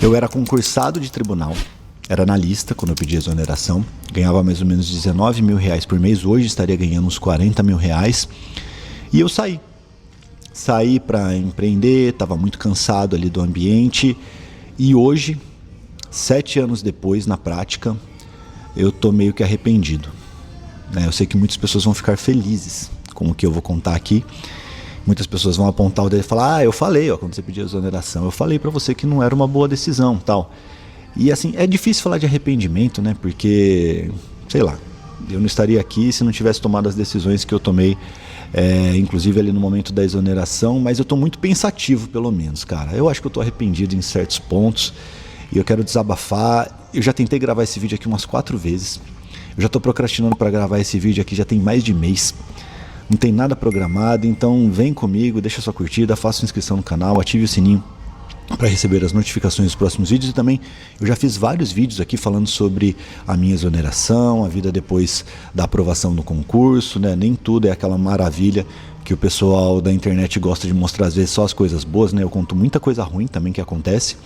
Eu era concursado de tribunal, era analista quando eu pedi exoneração, ganhava mais ou menos R$19 mil por mês, hoje estaria ganhando uns R$40 mil, e eu saí para empreender, estava muito cansado ali do ambiente, e hoje, 7 anos depois, na prática, eu tô meio que arrependido. Eu sei que muitas pessoas vão ficar felizes com o que eu vou contar aqui. Muitas pessoas vão apontar o dedo e falar: eu falei, quando você pediu exoneração, eu falei pra você que não era uma boa decisão, tal. E assim, é difícil falar de arrependimento, né? Porque, sei lá, eu não estaria aqui se não tivesse tomado as decisões que eu tomei, inclusive ali no momento da exoneração, mas eu tô muito pensativo, pelo menos, cara. Eu acho que eu tô arrependido em certos pontos e eu quero desabafar. Eu já tentei gravar esse vídeo aqui umas 4 vezes. Eu já tô procrastinando pra gravar esse vídeo aqui já tem mais de mês. Não tem nada programado, então vem comigo, deixa sua curtida, faça sua inscrição no canal, ative o sininho para receber as notificações dos próximos vídeos. E também eu já fiz vários vídeos aqui falando sobre a minha exoneração, a vida depois da aprovação no concurso, né? Nem tudo é aquela maravilha que o pessoal da internet gosta de mostrar, às vezes só as coisas boas, né? Eu conto muita coisa ruim também que acontece.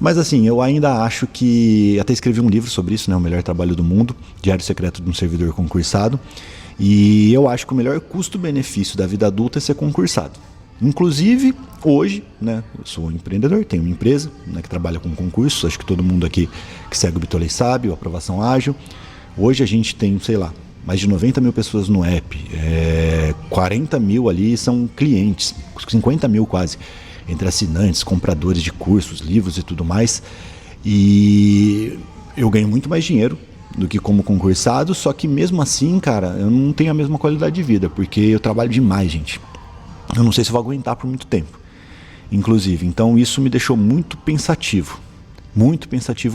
Mas assim, eu ainda acho que... Até escrevi um livro sobre isso, né? O Melhor Trabalho do Mundo, Diário Secreto de um Servidor Concursado. E eu acho que o melhor custo-benefício da vida adulta é ser concursado. Inclusive, hoje, né, eu sou um empreendedor, tenho uma empresa, né, que trabalha com concursos. Acho que todo mundo aqui que segue o Bitolei sabe, o Aprovação Ágil. Hoje a gente tem, sei lá, mais de 90 mil pessoas no app. 40 mil ali são clientes, 50 mil quase, entre assinantes, compradores de cursos, livros e tudo mais. E eu ganho muito mais dinheiro do que como concursado, só que mesmo assim, cara, eu não tenho a mesma qualidade de vida, porque eu trabalho demais, gente. Eu não sei se eu vou aguentar por muito tempo, inclusive. Então isso me deixou muito pensativo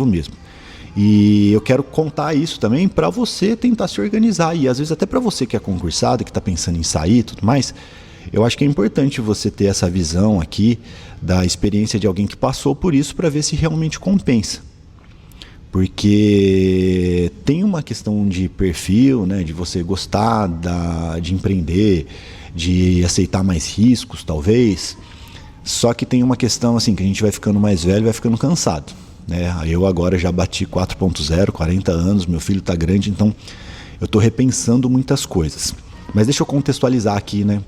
mesmo. E eu quero contar isso também para você tentar se organizar, e às vezes até para você que é concursado, que está pensando em sair e tudo mais. Eu acho que é importante você ter essa visão aqui da experiência de alguém que passou por isso, para ver se realmente compensa. Porque tem uma questão de perfil, né, de você gostar de empreender, de aceitar mais riscos, talvez. Só que tem uma questão assim, que a gente vai ficando mais velho, vai ficando cansado, né? Eu agora já bati 4.0, 40 anos, meu filho está grande, então eu estou repensando muitas coisas. Mas deixa eu contextualizar aqui, né,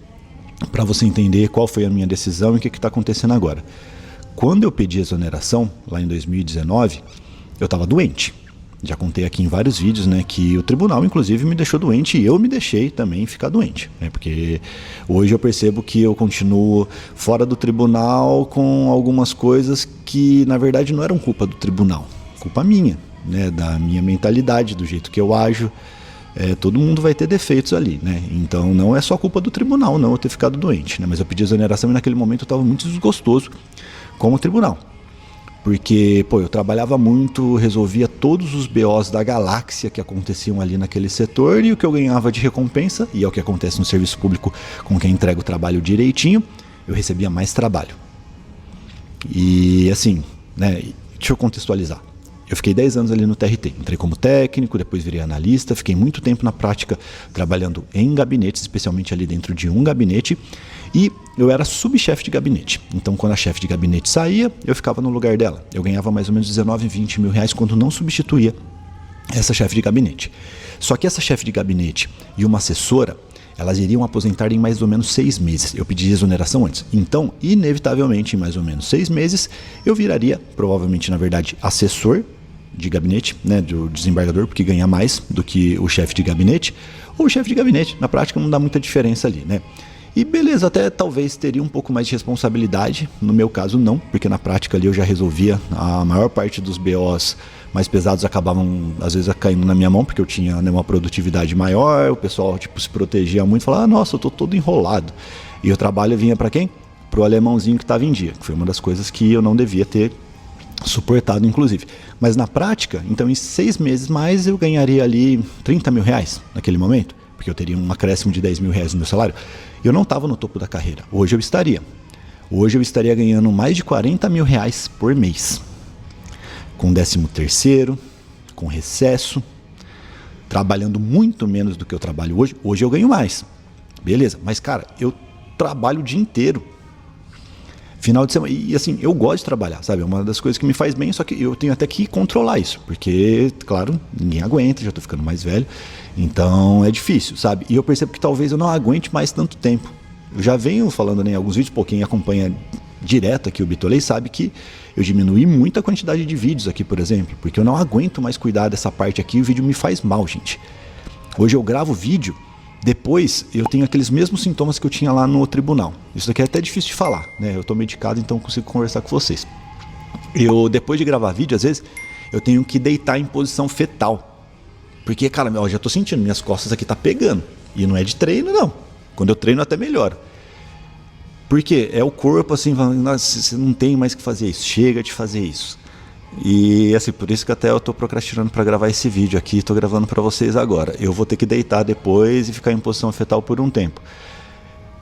para você entender qual foi a minha decisão e o que está acontecendo agora. Quando eu pedi exoneração, lá em 2019, eu estava doente. Já contei aqui em vários vídeos, né, que o tribunal, inclusive, me deixou doente, e eu me deixei também ficar doente, né, porque hoje eu percebo que eu continuo fora do tribunal com algumas coisas que, na verdade, não eram culpa do tribunal, culpa minha, né, da minha mentalidade, do jeito que eu ajo. Todo mundo vai ter defeitos ali, né? Então não é só culpa do tribunal, não, eu ter ficado doente, né? Mas eu pedi exoneração e naquele momento eu estava muito desgostoso com o tribunal. Porque, eu trabalhava muito, resolvia todos os BOs da galáxia que aconteciam ali naquele setor, e o que eu ganhava de recompensa, e é o que acontece no serviço público com quem entrega o trabalho direitinho, eu recebia mais trabalho. E assim, né, deixa eu contextualizar. Eu fiquei 10 anos ali no TRT, entrei como técnico, depois virei analista, fiquei muito tempo na prática trabalhando em gabinetes, especialmente ali dentro de um gabinete, e eu era subchefe de gabinete. Então quando a chefe de gabinete saía, eu ficava no lugar dela. Eu ganhava mais ou menos 19, 20 mil reais quando não substituía essa chefe de gabinete. Só que essa chefe de gabinete e uma assessora, elas iriam aposentar em mais ou menos 6 meses. Eu pedi exoneração antes. Então, inevitavelmente, em mais ou menos 6 meses, eu viraria, provavelmente, na verdade, assessor de gabinete, né, do desembargador, porque ganha mais do que o chefe de gabinete. Ou o chefe de gabinete, na prática, não dá muita diferença ali, né? E beleza, até talvez teria um pouco mais de responsabilidade. No meu caso, não, porque na prática ali eu já resolvia a maior parte dos BOs mais pesados, acabavam às vezes caindo na minha mão, porque eu tinha, né, uma produtividade maior. O pessoal se protegia muito, falava: nossa, eu tô todo enrolado. E o trabalho vinha para quem? Pro alemãozinho que estava em dia, que foi uma das coisas que eu não devia ter suportado, inclusive. Mas na prática, então em 6 meses mais eu ganharia ali 30 mil reais naquele momento, porque eu teria um acréscimo de 10 mil reais no meu salário. Eu não estava no topo da carreira. Hoje eu estaria ganhando mais de 40 mil reais por mês, com 13º, com recesso, trabalhando muito menos do que eu trabalho hoje. Hoje eu ganho mais, beleza, mas cara, eu trabalho o dia inteiro. Final de semana. E assim, eu gosto de trabalhar, sabe? É uma das coisas que me faz bem, só que eu tenho até que controlar isso. Porque, claro, ninguém aguenta, já tô ficando mais velho. Então é difícil, sabe? E eu percebo que talvez eu não aguente mais tanto tempo. Eu já venho falando, né, em alguns vídeos, quem acompanha direto aqui o Bitolei sabe que eu diminui muito a quantidade de vídeos aqui, por exemplo. Porque eu não aguento mais cuidar dessa parte aqui e o vídeo me faz mal, gente. Hoje eu gravo vídeo. Depois, eu tenho aqueles mesmos sintomas que eu tinha lá no tribunal. Isso daqui é até difícil de falar, né? Eu tô medicado, então consigo conversar com vocês. Depois de gravar vídeo, às vezes, eu tenho que deitar em posição fetal. Porque, cara, eu já tô sentindo, minhas costas aqui tá pegando. E não é de treino, não. Quando eu treino, até melhora. Porque é o corpo, assim, falando, nossa, você não tem mais que fazer isso. Chega de fazer isso. E assim, por isso que até eu tô procrastinando para gravar esse vídeo aqui, tô gravando para vocês agora. Eu vou ter que deitar depois e ficar em posição fetal por um tempo.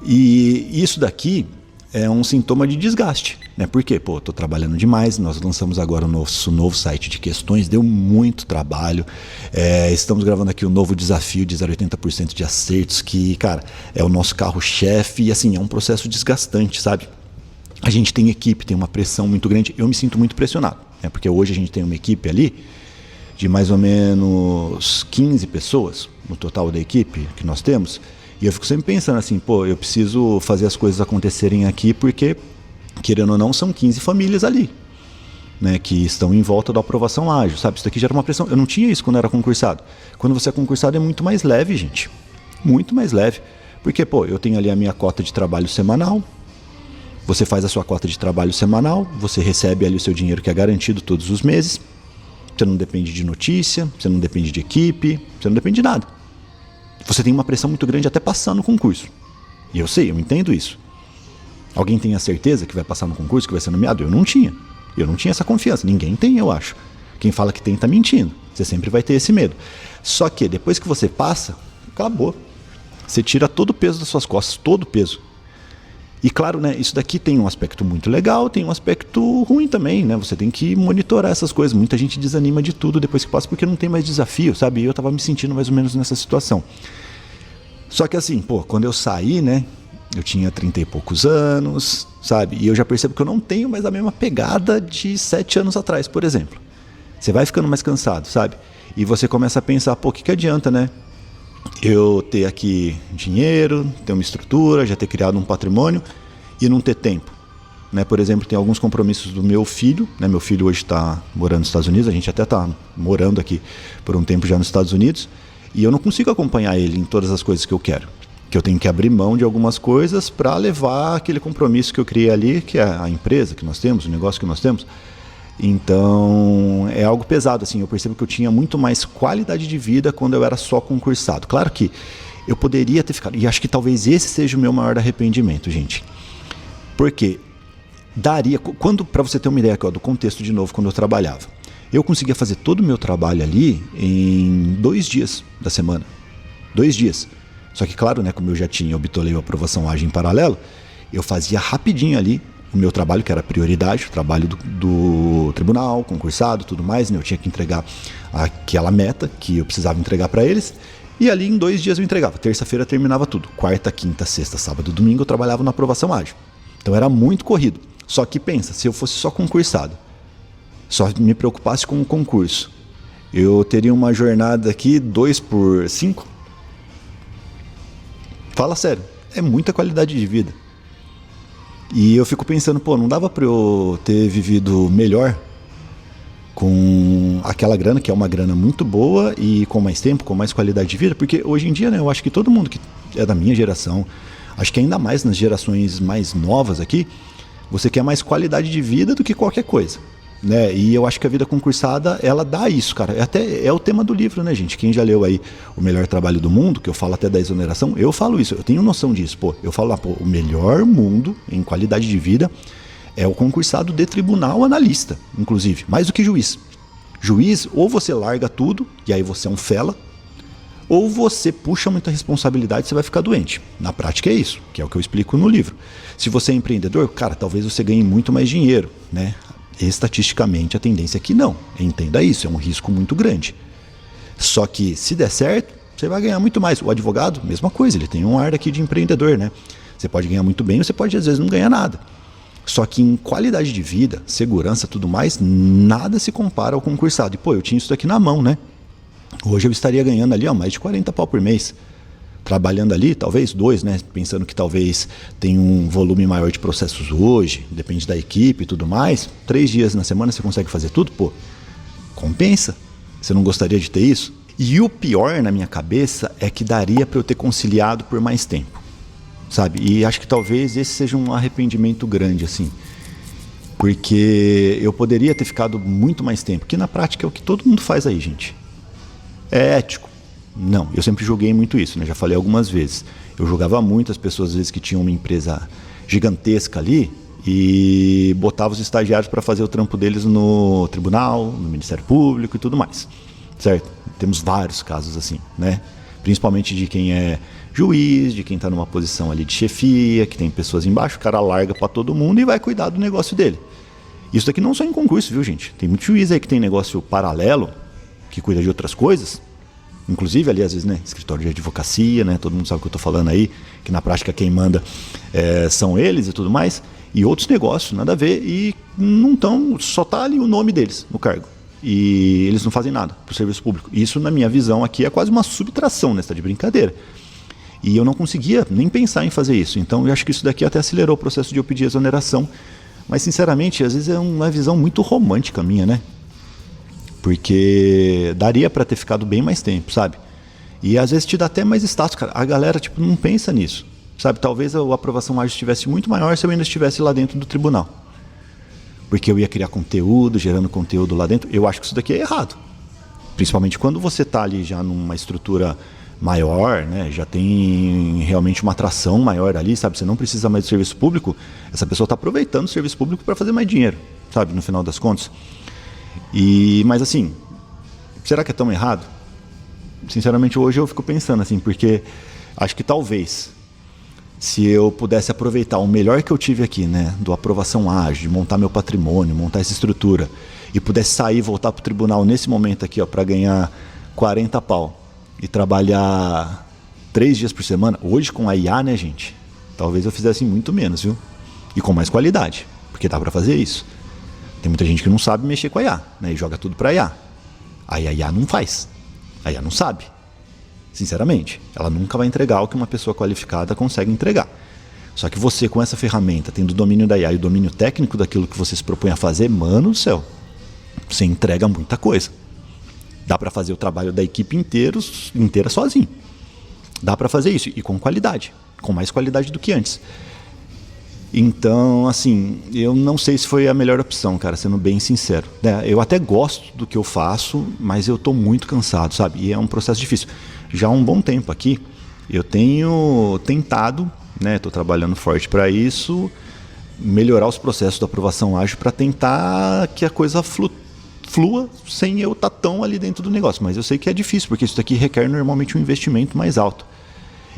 E isso daqui é um sintoma de desgaste, né? Por quê? Tô trabalhando demais, nós lançamos agora o nosso novo site de questões, deu muito trabalho. Estamos gravando aqui o novo desafio de 0,80% de acertos, que, cara, é o nosso carro-chefe e assim, é um processo desgastante, sabe? A gente tem equipe, tem uma pressão muito grande, eu me sinto muito pressionado. Porque hoje a gente tem uma equipe ali de mais ou menos 15 pessoas no total da equipe que nós temos. E eu fico sempre pensando assim, eu preciso fazer as coisas acontecerem aqui porque, querendo ou não, são 15 famílias ali, né, que estão em volta da aprovação ágil, sabe? Isso daqui gera uma pressão. Eu não tinha isso quando era concursado. Quando você é concursado é muito mais leve, gente. Muito mais leve. Porque, eu tenho ali a minha cota de trabalho semanal. Você faz a sua cota de trabalho semanal, você recebe ali o seu dinheiro que é garantido todos os meses. Você não depende de notícia, você não depende de equipe, você não depende de nada. Você tem uma pressão muito grande até passar no concurso. E eu sei, eu entendo isso. Alguém tem a certeza que vai passar no concurso, que vai ser nomeado? Eu não tinha. Eu não tinha essa confiança. Ninguém tem, eu acho. Quem fala que tem está mentindo. Você sempre vai ter esse medo. Só que depois que você passa, acabou. Você tira todo o peso das suas costas, todo o peso. E claro, né, isso daqui tem um aspecto muito legal, tem um aspecto ruim também, né? Você tem que monitorar essas coisas. Muita gente desanima de tudo depois que passa porque não tem mais desafio, sabe? E eu tava me sentindo mais ou menos nessa situação. Só que assim, quando eu saí, né, eu tinha 30 e poucos anos, sabe? E eu já percebo que eu não tenho mais a mesma pegada de 7 anos atrás, por exemplo. Você vai ficando mais cansado, sabe? E você começa a pensar, o que adianta, né? Eu ter aqui dinheiro, ter uma estrutura, já ter criado um patrimônio e não ter tempo, né? Por exemplo, tem alguns compromissos do meu filho, né? Meu filho hoje está morando nos Estados Unidos, a gente até está morando aqui por um tempo já nos Estados Unidos e eu não consigo acompanhar ele em todas as coisas que eu quero. Que eu tenho que abrir mão de algumas coisas para levar aquele compromisso que eu criei ali, que é a empresa que nós temos, o negócio que nós temos. Então é algo pesado, assim. Eu percebo que eu tinha muito mais qualidade de vida quando eu era só concursado. Claro que eu poderia ter ficado, e acho que talvez esse seja o meu maior arrependimento, gente. Porque daria, para você ter uma ideia aqui, do contexto de novo, quando eu trabalhava, eu conseguia fazer todo o meu trabalho ali em 2 dias da semana. 2 dias. Só que claro, né, como eu já tinha o Bitolei, a aprovação ágil em paralelo, eu fazia rapidinho ali o meu trabalho, que era prioridade, o trabalho do tribunal, concursado, tudo mais, né? Eu tinha que entregar aquela meta que eu precisava entregar para eles, e ali em 2 dias eu entregava. Terça-feira terminava tudo. Quarta, quinta, sexta, sábado, domingo eu trabalhava na aprovação ágil. Então era muito corrido. Só que pensa, se eu fosse só concursado, só me preocupasse com o concurso, eu teria uma jornada aqui 2 por 5. Fala sério, é muita qualidade de vida. E eu fico pensando, não dava para eu ter vivido melhor com aquela grana, que é uma grana muito boa e com mais tempo, com mais qualidade de vida? Porque hoje em dia, né, eu acho que todo mundo que é da minha geração, acho que ainda mais nas gerações mais novas aqui, você quer mais qualidade de vida do que qualquer coisa, né? E eu acho que a vida concursada, ela dá isso, cara. É o tema do livro, né, gente? Quem já leu aí O Melhor Trabalho do Mundo, que eu falo até da exoneração, eu falo isso, eu tenho noção disso. Eu falo o melhor mundo em qualidade de vida é o concursado de tribunal analista, inclusive, mais do que juiz. Juiz, ou você larga tudo, e aí você é um fela, ou você puxa muita responsabilidade e você vai ficar doente. Na prática é isso, que é o que eu explico no livro. Se você é empreendedor, cara, talvez você ganhe muito mais dinheiro, né? Estatisticamente a tendência é que não. Entenda isso, é um risco muito grande. Só que se der certo, você vai ganhar muito mais. O advogado, mesma coisa, ele tem um ar aqui de empreendedor, né? Você pode ganhar muito bem ou você pode às vezes não ganhar nada. Só que em qualidade de vida, segurança, tudo mais, nada se compara ao concursado. E pô, eu tinha isso daqui na mão, né? Hoje eu estaria ganhando ali, ó, mais de 40 pau por mês. Trabalhando ali, talvez 2, né? Pensando que talvez tenha um volume maior de processos hoje, depende da equipe e tudo mais. 3 dias na semana você consegue fazer tudo, pô. Compensa. Você não gostaria de ter isso? E o pior na minha cabeça é que daria para eu ter conciliado por mais tempo, sabe? E acho que talvez esse seja um arrependimento grande, assim. Porque eu poderia ter ficado muito mais tempo, que na prática é o que todo mundo faz aí, gente. É ético? Não, eu sempre julguei muito isso, né? Já falei algumas vezes. Eu julgava muito as pessoas, às vezes, que tinham uma empresa gigantesca ali e botava os estagiários para fazer o trampo deles no tribunal, no Ministério Público e tudo mais, certo? Temos vários casos assim, né? Principalmente de quem é juiz, de quem está numa posição ali de chefia, que tem pessoas embaixo, o cara larga para todo mundo e vai cuidar do negócio dele. Isso daqui não só em concurso, viu, gente? Tem muito juiz aí que tem negócio paralelo, que cuida de outras coisas, inclusive ali às vezes, né, escritório de advocacia, né, todo mundo sabe o que eu estou falando aí, que na prática quem manda são eles e tudo mais, e outros negócios, nada a ver, e não estão, só está ali o nome deles no cargo, e eles não fazem nada para o serviço público. Isso, na minha visão aqui, é quase uma subtração, né, está de brincadeira. E eu não conseguia nem pensar em fazer isso, então eu acho que isso daqui até acelerou o processo de eu pedir exoneração, mas sinceramente, às vezes é uma visão muito romântica minha, né? Porque daria para ter ficado bem mais tempo, sabe? E às vezes te dá até mais status, cara. A galera, tipo, não pensa nisso, sabe? Talvez a aprovação ágil estivesse muito maior se eu ainda estivesse lá dentro do tribunal. Porque eu ia criar conteúdo, gerando conteúdo lá dentro. Eu acho que isso daqui é errado. Principalmente quando você está ali já numa estrutura maior, né? Já tem realmente uma atração maior ali, sabe? Você não precisa mais do serviço público. Essa pessoa está aproveitando o serviço público para fazer mais dinheiro, sabe? No final das contas. Mas assim, será que é tão errado? Sinceramente, hoje eu fico pensando assim, porque acho que talvez, se eu pudesse aproveitar o melhor que eu tive aqui, né, do aprovação ágil, de montar meu patrimônio, montar essa estrutura, e pudesse sair e voltar para o tribunal nesse momento aqui, ó, para ganhar 40 pau e trabalhar 3 dias por semana, hoje com a IA, né, gente, talvez eu fizesse muito menos, viu? E com mais qualidade, porque dá para fazer isso. Tem muita gente que não sabe mexer com a IA, né, e joga tudo para a IA. Aí a IA não faz. A IA não sabe. Sinceramente, ela nunca vai entregar o que uma pessoa qualificada consegue entregar. Só que você, com essa ferramenta, tendo o domínio da IA e o domínio técnico daquilo que você se propõe a fazer, mano do céu, você entrega muita coisa. Dá para fazer o trabalho da equipe inteira sozinho. Dá para fazer isso, e com qualidade. Com mais qualidade do que antes. Então, assim, eu não sei se foi a melhor opção, cara, sendo bem sincero. Eu até gosto do que eu faço, mas eu tô muito cansado, sabe? E é um processo difícil. Já há um bom tempo aqui, eu tenho tentado, né? Tô trabalhando forte para isso, melhorar os processos da aprovação ágil para tentar que a coisa flua sem eu estar tão ali dentro do negócio. Mas eu sei que é difícil, porque isso daqui requer normalmente um investimento mais alto.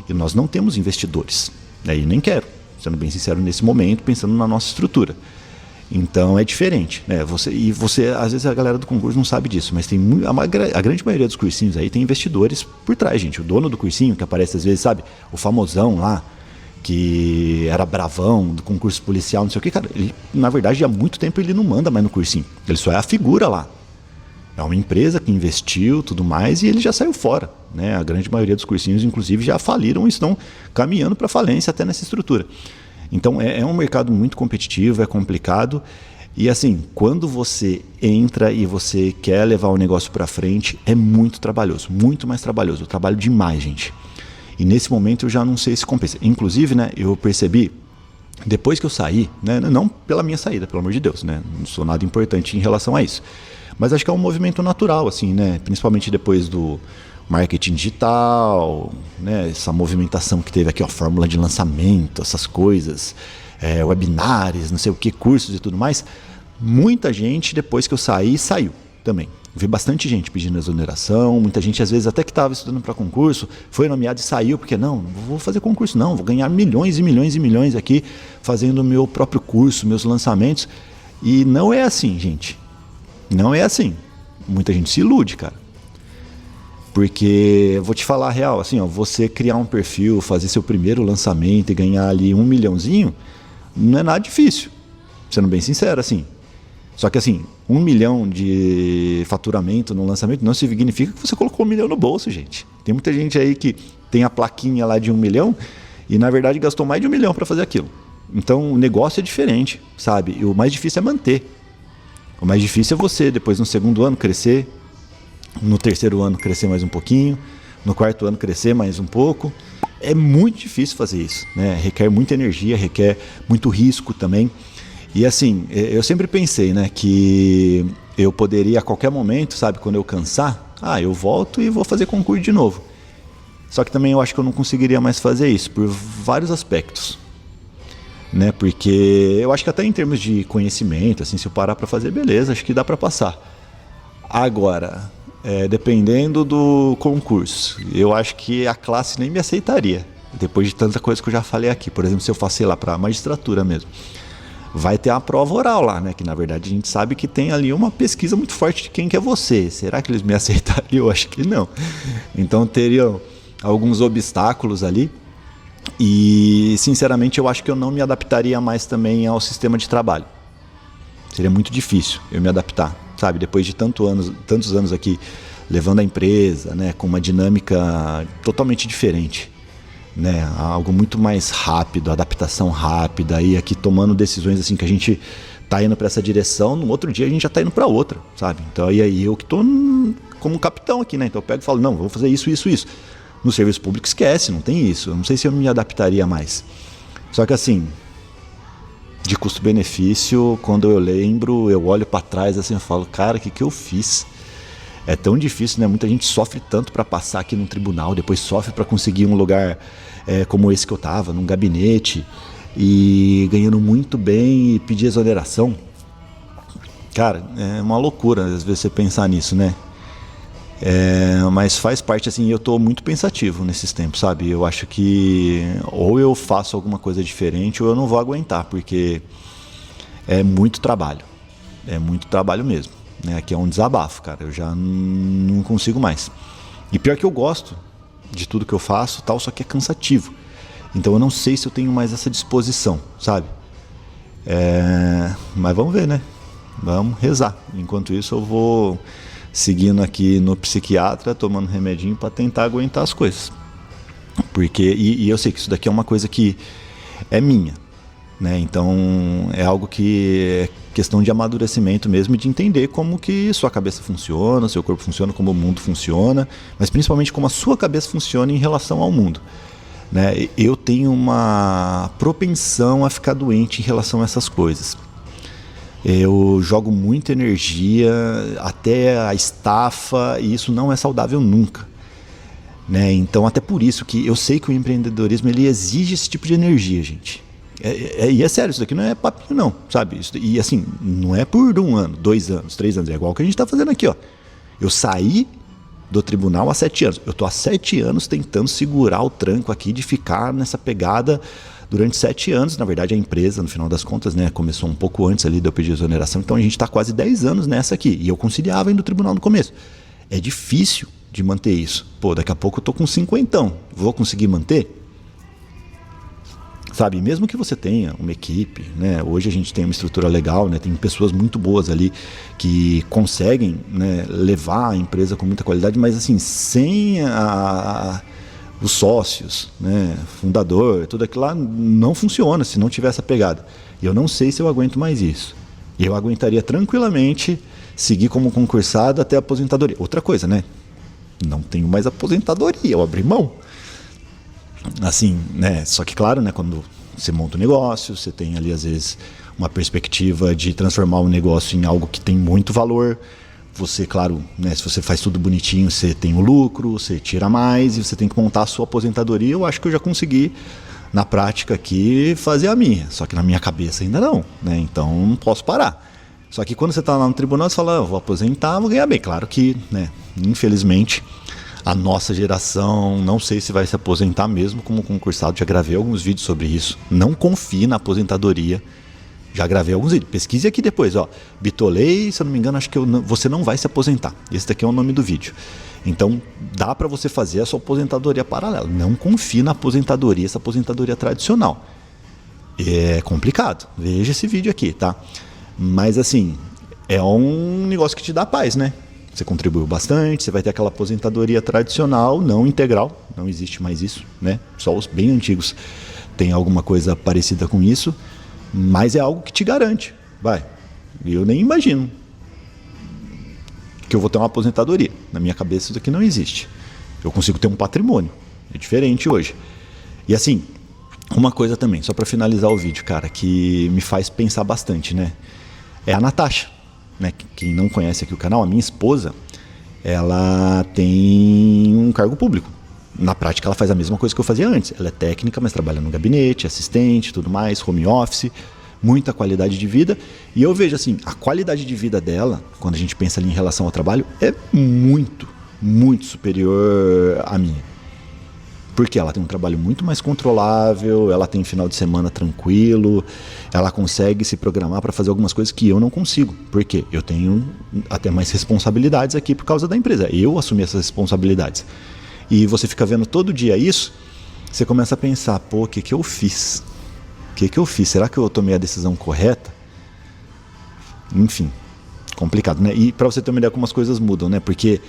E nós não temos investidores, né? E nem quero. Sendo bem sincero, nesse momento, pensando na nossa estrutura. Então é diferente, né? Você, às vezes a galera do concurso não sabe disso, mas tem a grande maioria dos cursinhos aí tem investidores por trás, gente. O dono do cursinho, que aparece às vezes, sabe? O famosão lá, que era bravão, do concurso policial, não sei o que, cara. Ele, na verdade, há muito tempo ele não manda mais no cursinho. Ele só é a figura lá. É uma empresa que investiu, tudo mais, e ele já saiu fora, né? A grande maioria dos cursinhos, inclusive, já faliram e estão caminhando para falência até nessa estrutura. Então, é um mercado muito competitivo, é complicado. E assim, quando você entra e você quer levar o negócio para frente, é muito trabalhoso, muito mais trabalhoso. Eu trabalho demais, gente. E nesse momento eu já não sei se compensa. Inclusive, né, eu percebi, depois que eu saí, né, não pela minha saída, pelo amor de Deus, né? Não sou nada importante em relação a isso. Mas acho que é um movimento natural, assim, né? Principalmente depois do marketing digital, né? Essa movimentação que teve aqui, ó, fórmula de lançamento, essas coisas, webinários, não sei o que, cursos e tudo mais. Muita gente, depois que eu saí, saiu também. Vi bastante gente pedindo exoneração, muita gente, às vezes, até que estava estudando para concurso, foi nomeado e saiu, porque não vou fazer concurso não, vou ganhar milhões e milhões e milhões aqui, fazendo o meu próprio curso, meus lançamentos. E não é assim, gente. Não é assim. Muita gente se ilude, cara. Porque, vou te falar a real, assim, ó, você criar um perfil, fazer seu primeiro lançamento e ganhar ali 1 milhãozinho, não é nada difícil. sendo bem sincero, assim. Só que assim, 1 milhão de faturamento no lançamento não significa que você colocou 1 milhão no bolso, gente. Tem muita gente aí que tem a plaquinha lá de 1 milhão e na verdade gastou mais de 1 milhão para fazer aquilo. Então o negócio é diferente, sabe? E o mais difícil é manter. O mais difícil é você, depois no segundo ano, crescer. No terceiro ano, crescer mais um pouquinho. No quarto ano, crescer mais um pouco. É muito difícil fazer isso, né? Requer muita energia, requer muito risco também. E assim, eu sempre pensei, né, que eu poderia a qualquer momento, sabe, quando eu cansar, eu volto e vou fazer concurso de novo. Só que também eu acho que eu não conseguiria mais fazer isso, por vários aspectos. Né? Porque eu acho que até em termos de conhecimento, assim, se eu parar para fazer, beleza, acho que dá para passar. Agora, dependendo do concurso, eu acho que a classe nem me aceitaria, depois de tanta coisa que eu já falei aqui. Por exemplo, se eu faço, sei lá, para a magistratura mesmo. Vai ter a prova oral lá, né? Que na verdade a gente sabe que tem ali uma pesquisa muito forte de quem que é você. Será que eles me aceitariam? Eu acho que não. Então teriam alguns obstáculos ali. E sinceramente eu acho que eu não me adaptaria mais também ao sistema de trabalho. Seria muito difícil eu me adaptar, sabe? Depois de tantos anos aqui levando a empresa, né? Com uma dinâmica totalmente diferente. Né, algo muito mais rápido, adaptação rápida, e aqui tomando decisões assim que a gente tá indo para essa direção, no outro dia a gente já tá indo para outra, sabe? Então e aí eu que tô como capitão aqui, né? Então eu pego e falo, não, vou fazer isso. No serviço público esquece, não tem isso. Eu não sei se eu me adaptaria mais. Só que assim, de custo-benefício, quando eu lembro, eu olho para trás assim, eu falo, cara, o que eu fiz? É tão difícil, né? Muita gente sofre tanto para passar aqui no tribunal, depois sofre para conseguir um lugar como esse que eu estava, num gabinete, e ganhando muito bem e pedir exoneração. Cara, é uma loucura às vezes você pensar nisso, né? Mas faz parte, assim, eu estou muito pensativo nesses tempos, sabe? Eu acho que ou eu faço alguma coisa diferente ou eu não vou aguentar, porque é muito trabalho mesmo. Né? Aqui é um desabafo, cara. Eu já não consigo mais. E pior que eu gosto de tudo que eu faço, tal, só que é cansativo. Então eu não sei se eu tenho mais essa disposição, sabe? Mas vamos ver, né? Vamos rezar. Enquanto isso eu vou seguindo aqui no psiquiatra, tomando remedinho para tentar aguentar as coisas. Porque, e eu sei que isso daqui é uma coisa que é minha. Né? Então é algo que é questão de amadurecimento mesmo e de entender como que sua cabeça funciona, seu corpo funciona, como o mundo funciona, mas principalmente como a sua cabeça funciona em relação ao mundo. Né? Eu tenho uma propensão a ficar doente em relação a essas coisas. Eu jogo muita energia até a estafa e isso não é saudável nunca. Né? Então até por isso que eu sei que o empreendedorismo ele exige esse tipo de energia, gente. E é sério, isso daqui não é papinho não, sabe? E assim, não é por 1 ano, 2 anos, 3 anos, é igual o que a gente está fazendo aqui, ó. Eu saí do tribunal há 7 anos, eu tô há 7 anos tentando segurar o tranco aqui de ficar nessa pegada durante 7 anos. Na verdade a empresa, no final das contas, né, começou um pouco antes ali de eu pedir exoneração, então a gente está quase 10 anos nessa aqui, e eu conciliava indo do tribunal no começo. É difícil de manter isso. Pô, daqui a pouco eu tô com 50, vou conseguir manter? Sabe, mesmo que você tenha uma equipe, né? Hoje a gente tem uma estrutura legal, né? Tem pessoas muito boas ali que conseguem, né, levar a empresa com muita qualidade, mas assim, sem os sócios, né, fundador, tudo aquilo lá não funciona se não tiver essa pegada. E eu não sei se eu aguento mais isso. E eu aguentaria tranquilamente seguir como concursado até a aposentadoria. Outra coisa, né? Não tenho mais aposentadoria, eu abri mão. Assim, né? Só que claro, né? Quando você monta um negócio, você tem ali às vezes uma perspectiva de transformar o negócio em algo que tem muito valor. Você, claro, né? Se você faz tudo bonitinho, você tem o lucro, você tira mais e você tem que montar a sua aposentadoria. Eu acho que eu já consegui, na prática aqui, fazer a minha. Só que na minha cabeça ainda não, né? Então não posso parar. Só que quando você está lá no tribunal, você fala, eu vou aposentar, vou ganhar bem. Claro que, né? Infelizmente, a nossa geração, não sei se vai se aposentar mesmo como concursado. Já gravei alguns vídeos sobre isso. Não confie na aposentadoria. Já gravei alguns vídeos. Pesquise aqui depois, ó. Bitolei, se eu não me engano, acho que você não vai se aposentar. Esse daqui é o nome do vídeo. Então, dá para você fazer a sua aposentadoria paralela. Não confie na aposentadoria, essa aposentadoria tradicional. É complicado. Veja esse vídeo aqui, tá? Mas assim, é um negócio que te dá paz, né? Você contribuiu bastante, você vai ter aquela aposentadoria tradicional, não integral, não existe mais isso, né? Só os bem antigos têm alguma coisa parecida com isso, mas é algo que te garante. Vai, eu nem imagino que eu vou ter uma aposentadoria. Na minha cabeça isso aqui não existe. Eu consigo ter um patrimônio, é diferente hoje. E assim, uma coisa também, só para finalizar o vídeo, cara, que me faz pensar bastante, né? É a Natasha, né? Quem não conhece aqui o canal, a minha esposa, ela tem um cargo público. Na prática, ela faz a mesma coisa que eu fazia antes. Ela é técnica, mas trabalha no gabinete, assistente, tudo mais, home office, muita qualidade de vida. E eu vejo assim, a qualidade de vida dela, quando a gente pensa ali em relação ao trabalho, é muito, muito superior à minha. Porque ela tem um trabalho muito mais controlável, ela tem final de semana tranquilo, ela consegue se programar para fazer algumas coisas que eu não consigo. Por quê? Eu tenho até mais responsabilidades aqui por causa da empresa. Eu assumi essas responsabilidades. E você fica vendo todo dia isso, você começa a pensar, pô, o que eu fiz? O que eu fiz? Será que eu tomei a decisão correta? Enfim, complicado, né? E para você ter uma ideia como as coisas mudam, né? Porque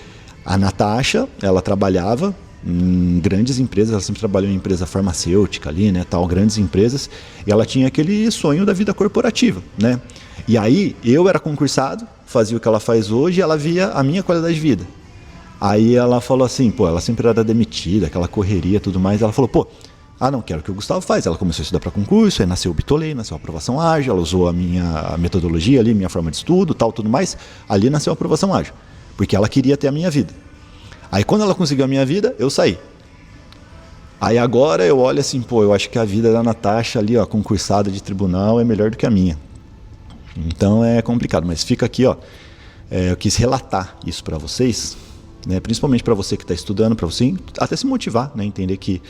a Natasha, ela trabalhava em grandes empresas, ela sempre trabalhou em empresa farmacêutica ali, né, tal, grandes empresas, e ela tinha aquele sonho da vida corporativa, né? E aí eu era concursado, fazia o que ela faz hoje e ela via a minha qualidade de vida. Aí ela falou assim, pô, ela sempre era demitida, aquela correria, tudo mais, ela falou, pô, não quero o que o Gustavo faz. Ela começou a estudar para concurso, aí nasceu o Bitolei, nasceu a aprovação ágil, ela usou a minha metodologia ali, minha forma de estudo, tal, tudo mais, ali nasceu a aprovação ágil, porque ela queria ter a minha vida. Aí quando ela conseguiu a minha vida, eu saí. Aí agora eu olho assim, pô, eu acho que a vida da Natasha ali, ó, concursada de tribunal, é melhor do que a minha. Então é complicado, mas fica aqui, ó, eu quis relatar isso para vocês, né, principalmente para você que está estudando, para você até se motivar, né, entender que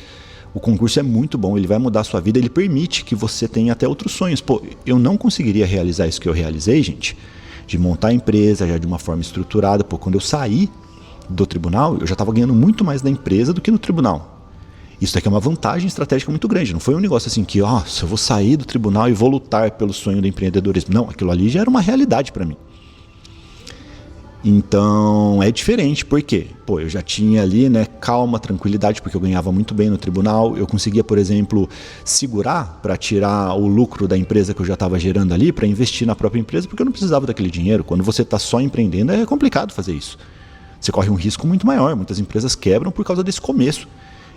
o concurso é muito bom, ele vai mudar a sua vida, ele permite que você tenha até outros sonhos. Pô, eu não conseguiria realizar isso que eu realizei, gente, de montar a empresa já de uma forma estruturada. Pô, quando eu saí do tribunal, eu já estava ganhando muito mais da empresa do que no tribunal. Isso daqui é uma vantagem estratégica muito grande. Não foi um negócio assim que, se eu vou sair do tribunal e vou lutar pelo sonho do empreendedorismo. Não, aquilo ali já era uma realidade para mim. Então, é diferente, por quê? Pô, eu já tinha ali, né, calma, tranquilidade, porque eu ganhava muito bem no tribunal. Eu conseguia, por exemplo, segurar para tirar o lucro da empresa que eu já estava gerando ali, para investir na própria empresa, porque eu não precisava daquele dinheiro. Quando você está só empreendendo, é complicado fazer isso. Você corre um risco muito maior, muitas empresas quebram por causa desse começo,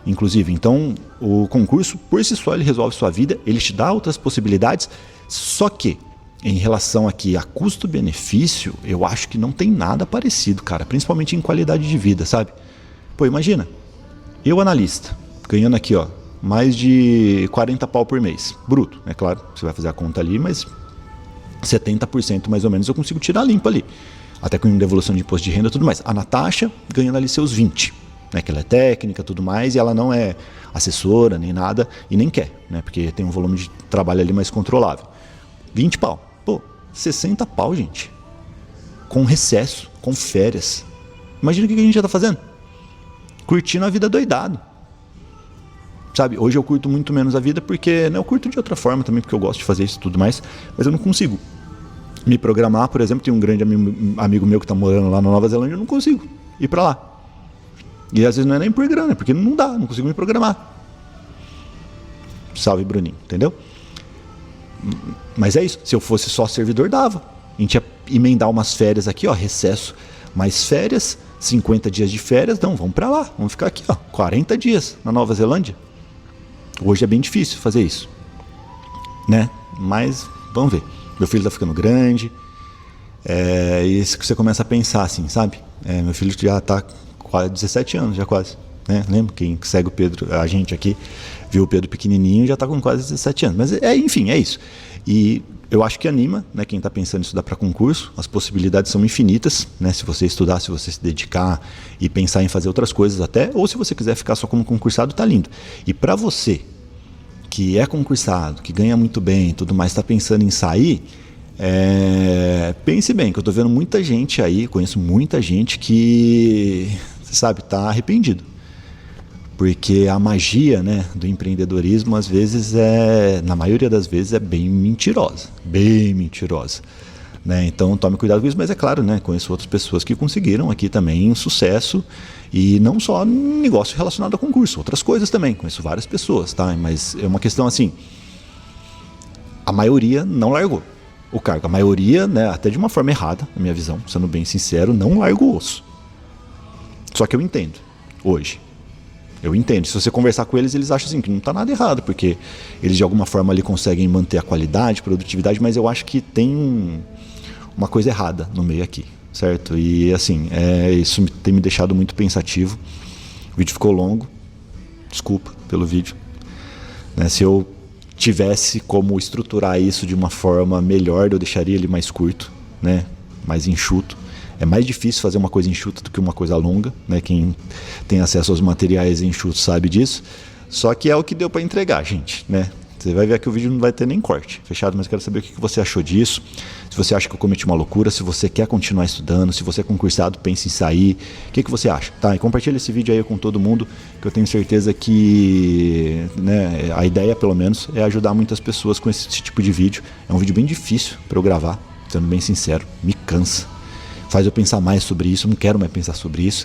inclusive. Então, o concurso, por si só, ele resolve sua vida, ele te dá outras possibilidades, só que, em relação aqui a custo-benefício, eu acho que não tem nada parecido, cara, principalmente em qualidade de vida, sabe? Pô, imagina, eu analista, ganhando aqui, ó, mais de 40 pau por mês, bruto, é claro, você vai fazer a conta ali, mas 70% mais ou menos eu consigo tirar limpo ali. Até com devolução de imposto de renda e tudo mais. A Natasha ganhando ali seus 20, né? Que ela é técnica e tudo mais, e ela não é assessora nem nada, e nem quer, né? Porque tem um volume de trabalho ali mais controlável. 20 pau. Pô, 60 pau, gente. Com recesso, com férias. Imagina o que a gente já tá fazendo. Curtindo a vida doidado. Sabe, hoje eu curto muito menos a vida porque, né, eu curto de outra forma também, porque eu gosto de fazer isso e tudo mais, mas eu não consigo me programar. Por exemplo, tem um grande amigo meu que está morando lá na Nova Zelândia, eu não consigo ir para lá. E às vezes não é nem por grana, é porque não dá, não consigo me programar. Salve, Bruninho, entendeu? Mas é isso, se eu fosse só servidor, dava. A gente ia emendar umas férias aqui, ó, recesso, mais férias, 50 dias de férias, não, vamos para lá, vamos ficar aqui, ó, 40 dias na Nova Zelândia. Hoje é bem difícil fazer isso, né? Mas vamos ver. Meu filho tá ficando grande, e você começa a pensar assim, sabe? Meu filho já tá quase 17 anos, já quase, né? Lembra? Quem segue o Pedro, a gente aqui, viu o Pedro pequenininho, já tá com quase 17 anos. Mas enfim, é isso. E eu acho que anima, né? Quem tá pensando em estudar para concurso, as possibilidades são infinitas, né? Se você estudar, se você se dedicar e pensar em fazer outras coisas até, ou se você quiser ficar só como concursado, tá lindo. E para você que é concursado, que ganha muito bem, tudo mais, está pensando em sair, pense bem, que eu estou vendo muita gente aí, conheço muita gente que, sabe, está arrependido. Porque a magia, né, do empreendedorismo, às vezes na maioria das vezes, é bem mentirosa. Bem mentirosa. Né? Então tome cuidado com isso, mas é claro, né, conheço outras pessoas que conseguiram aqui também sucesso, e não só negócio relacionado a concurso, outras coisas também, conheço várias pessoas, tá? Mas é uma questão assim, a maioria não largou o cargo, a maioria, né, até de uma forma errada, na minha visão, sendo bem sincero, não larga o osso. Só que eu entendo, hoje. Eu entendo. Se você conversar com eles, eles acham assim que não está nada errado, porque eles de alguma forma ali conseguem manter a qualidade, produtividade, mas eu acho que tem uma coisa errada no meio aqui, certo? E assim, isso tem me deixado muito pensativo. O vídeo ficou longo, desculpa pelo vídeo. Né? Se eu tivesse como estruturar isso de uma forma melhor, eu deixaria ele mais curto, né? Mais enxuto. É mais difícil fazer uma coisa enxuta do que uma coisa longa, né? Quem tem acesso aos materiais enxutos sabe disso. Só que é o que deu para entregar, gente, né? Você vai ver que o vídeo não vai ter nem corte, fechado? Mas eu quero saber o que você achou disso. Se você acha que eu cometi uma loucura, se você quer continuar estudando, se você é concursado, pensa em sair. O que você acha? Tá? E compartilha esse vídeo aí com todo mundo, que eu tenho certeza que, né, a ideia, pelo menos, é ajudar muitas pessoas com esse tipo de vídeo. É um vídeo bem difícil para eu gravar, sendo bem sincero, me cansa. Faz eu pensar mais sobre isso, não quero mais pensar sobre isso.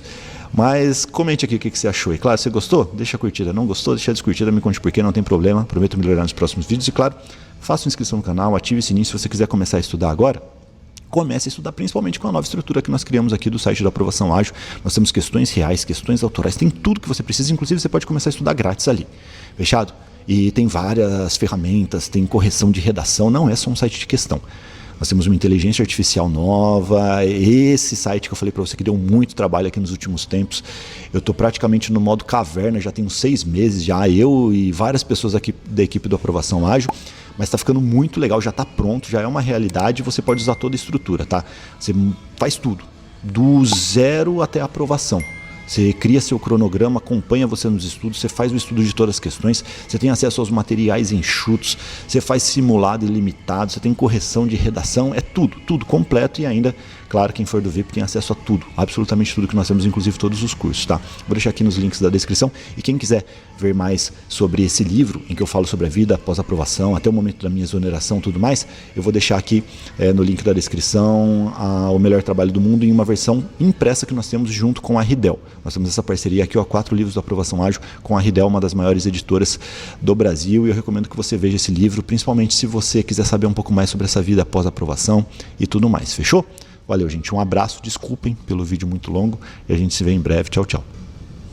Mas comente aqui o que você achou. E claro, se gostou, deixa a curtida. Não gostou, deixa a descurtida, me conte por quê, não tem problema. Prometo melhorar nos próximos vídeos. E claro, faça uma inscrição no canal, ative o sininho se você quiser começar a estudar agora. Comece a estudar principalmente com a nova estrutura que nós criamos aqui do site da Aprovação Ágil. Nós temos questões reais, questões autorais, tem tudo que você precisa. Inclusive você pode começar a estudar grátis ali. Fechado? E tem várias ferramentas, tem correção de redação, não é só um site de questão. Nós temos uma inteligência artificial nova, esse site que eu falei para você que deu muito trabalho aqui nos últimos tempos. Eu estou praticamente no modo caverna, já tem uns 6 meses já, eu e várias pessoas aqui da equipe do Aprovação Ágil, mas está ficando muito legal, já está pronto, já é uma realidade, você pode usar toda a estrutura, tá? Você faz tudo, do zero até a aprovação. Você cria seu cronograma, acompanha você nos estudos, você faz o estudo de todas as questões, você tem acesso aos materiais enxutos, você faz simulado ilimitado, você tem correção de redação, é tudo, tudo completo e ainda, claro, quem for do VIP tem acesso a tudo, absolutamente tudo que nós temos, inclusive todos os cursos, tá? Vou deixar aqui nos links da descrição e quem quiser ver mais sobre esse livro, em que eu falo sobre a vida após aprovação, até o momento da minha exoneração e tudo mais, eu vou deixar aqui no link da descrição o melhor trabalho do mundo em uma versão impressa que nós temos junto com a Ridel. Nós temos essa parceria aqui, 4 livros da Aprovação Ágil com a Ridel, uma das maiores editoras do Brasil, e eu recomendo que você veja esse livro, principalmente se você quiser saber um pouco mais sobre essa vida após aprovação e tudo mais. Fechou? Valeu, gente. Um abraço, desculpem pelo vídeo muito longo e a gente se vê em breve. Tchau, tchau.